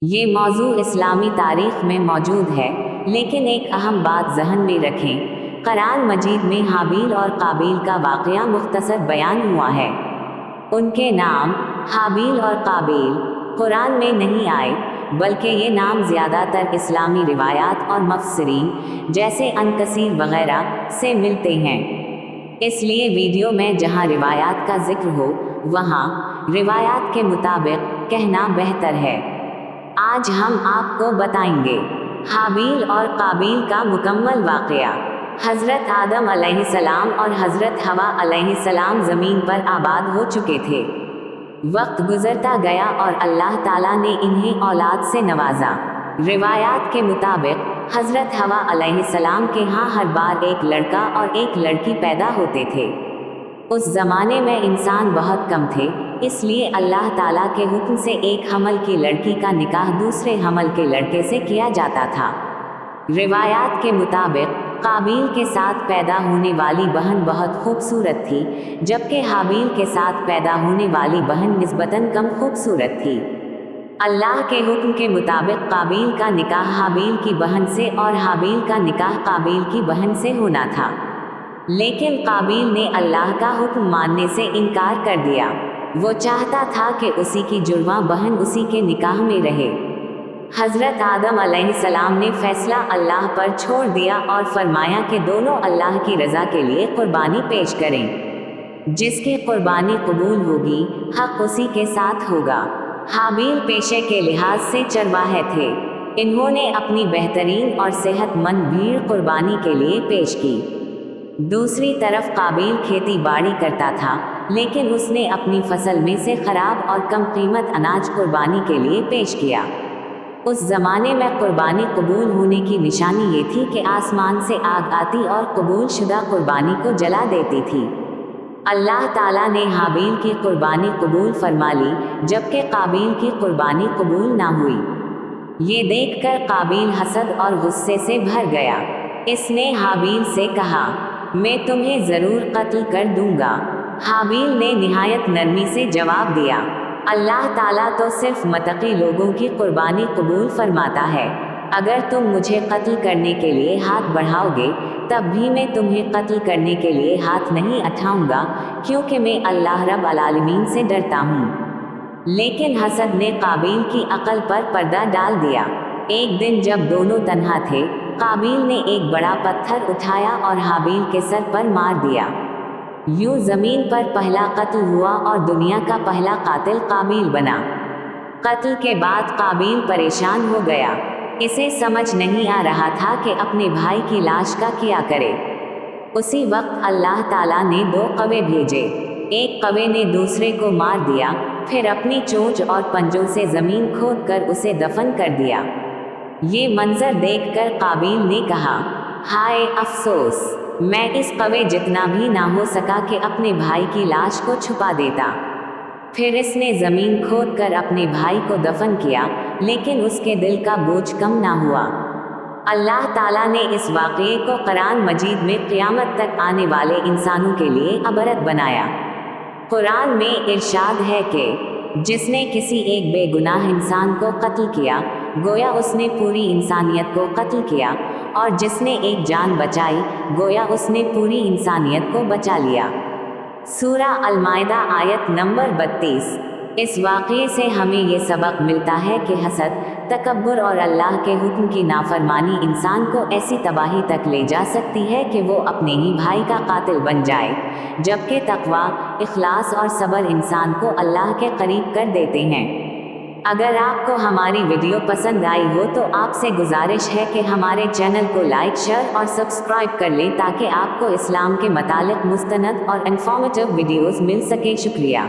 ये मौजू इस्लामी तारीख में मौजूद है, लेकिन एक अहम बात ज़हन में रखें। कुरान मजीद में हाबील और काबील का वाक़या मुख्तसर बयान हुआ है। उनके नाम हाबील और काबील कुरान में नहीं आए, बल्कि ये नाम ज़्यादातर इस्लामी रिवायात और मुफस्सिरीन जैसे अन-कसीर वग़ैरह से मिलते हैं। इसलिए वीडियो में जहाँ रिवायात का जिक्र हो, वहाँ रिवायात के मुताबिक कहना बेहतर है। आज हम आपको बताएंगे हाबील और काबील का मुकम्मल वाक़या। हज़रत आदम अलैहिस्सलाम और हज़रत हवा अलैहिस्सलाम ज़मीन पर आबाद हो चुके थे। वक्त गुज़रता गया और अल्लाह ताला ने इन्हें औलाद से नवाजा। रिवायात के मुताबिक हज़रत हवा अलैहिस्सलाम के यहाँ हर बार एक लड़का और एक लड़की पैदा होते थे। उस ज़माने में इंसान बहुत कम थे, इसलिए अल्लाह ताला के हुक्म से एक हमल की लड़की का निकाह दूसरे हमल के लड़के से किया जाता था। रिवायात के मुताबिक काबील के साथ पैदा होने वाली बहन बहुत खूबसूरत थी, जबकि हाबील के साथ पैदा होने वाली बहन निस्बतन कम खूबसूरत थी। अल्लाह के हुक्म के मुताबिक काबील का निकाह हाबील की बहन से और हाबील का निकाह काबील की बहन से होना था, लेकिन काबील ने अल्लाह का हुक्म मानने से इनकार कर दिया। वो चाहता था कि उसी की जुड़वां बहन उसी के निकाह में रहे। हज़रत आदम अलैहिस्सलाम ने फैसला अल्लाह पर छोड़ दिया और फरमाया कि दोनों अल्लाह की रज़ा के लिए कुर्बानी पेश करें। जिसकी कुर्बानी कबूल होगी, हक उसी के साथ होगा। हाबील पेशे के लिहाज से चरवाहे थे। इन्होंने अपनी बेहतरीन और सेहतमंद भीड़ कुर्बानी के लिए पेश की। दूसरी तरफ काबील खेती बाड़ी करता था, लेकिन उसने अपनी फसल में से खराब और कम कीमत अनाज कुर्बानी के लिए पेश किया। उस ज़माने में कुर्बानी कबूल होने की निशानी ये थी कि आसमान से आग आती और कबूल शुदा कुर्बानी को जला देती थी। अल्लाह ताला ने हाबील की कुर्बानी कबूल फरमा ली, जबकि काबील की कुर्बानी कबूल ना हुई। ये देखकर काबील हसद और गुस्से से भर गया। इसने हाबील से कहा, मैं तुम्हें ज़रूर कत्ल कर दूंगा। हाबील ने निहायत नरमी से जवाब दिया, अल्लाह ताला तो सिर्फ मुत्तकी लोगों की कुर्बानी कबूल फरमाता है। अगर तुम मुझे कत्ल करने के लिए हाथ बढ़ाओगे, तब भी मैं तुम्हें कत्ल करने के लिए हाथ नहीं उठाऊंगा, क्योंकि मैं अल्लाह रब्बुल आलमीन से डरता हूँ। लेकिन हसद ने काबील की अकल पर पर्दा डाल दिया। एक दिन जब दोनों तन्हा थे, काबील ने एक बड़ा पत्थर उठाया और हाबील के सर पर मार दिया। यूं ज़मीन पर पहला कत्ल हुआ और दुनिया का पहला कातिल काबील बना। कत्ल के बाद काबील परेशान हो गया। इसे समझ नहीं आ रहा था कि अपने भाई की लाश का क्या करे। उसी वक्त अल्लाह ताला ने दो कौवे भेजे। एक कौवे ने दूसरे को मार दिया, फिर अपनी चोंच और पंजों से ज़मीन खोदकर उसे दफन कर दिया। ये मंजर देखकर काबील ने कहा, हाय अफसोस, मैं इस कौवे जितना भी ना हो सका कि अपने भाई की लाश को छुपा देता। फिर इसने ज़मीन खोदकर अपने भाई को दफन किया, लेकिन उसके दिल का बोझ कम ना हुआ। अल्लाह ताला ने इस वाक़ये को कुरान मजीद में क़यामत तक आने वाले इंसानों के लिए इबरत बनाया। कुरान में इरशाद है कि जिसने किसी एक बेगुनाह इंसान को कत्ल किया, गोया उसने पूरी इंसानियत को कत्ल किया, और जिसने एक जान बचाई, गोया उसने पूरी इंसानियत को बचा लिया। सूरा अल-माइदा आयत नंबर 32। इस वाक़ये से हमें ये सबक मिलता है कि हसद, तकब्बुर और अल्लाह के हुक्म की नाफरमानी इंसान को ऐसी तबाही तक ले जा सकती है कि वो अपने ही भाई का कातिल बन जाए, जबकि तक़वा, इखलास और सब्र इंसान को अल्लाह के करीब कर देते हैं। अगर आपको हमारी वीडियो पसंद आई हो तो आपसे गुजारिश है कि हमारे चैनल को लाइक, शेयर और सब्सक्राइब कर लें, ताकि आपको इस्लाम के मुतालिक मुस्तनद और इन्फॉर्मेटिव वीडियोज़ मिल सके। शुक्रिया।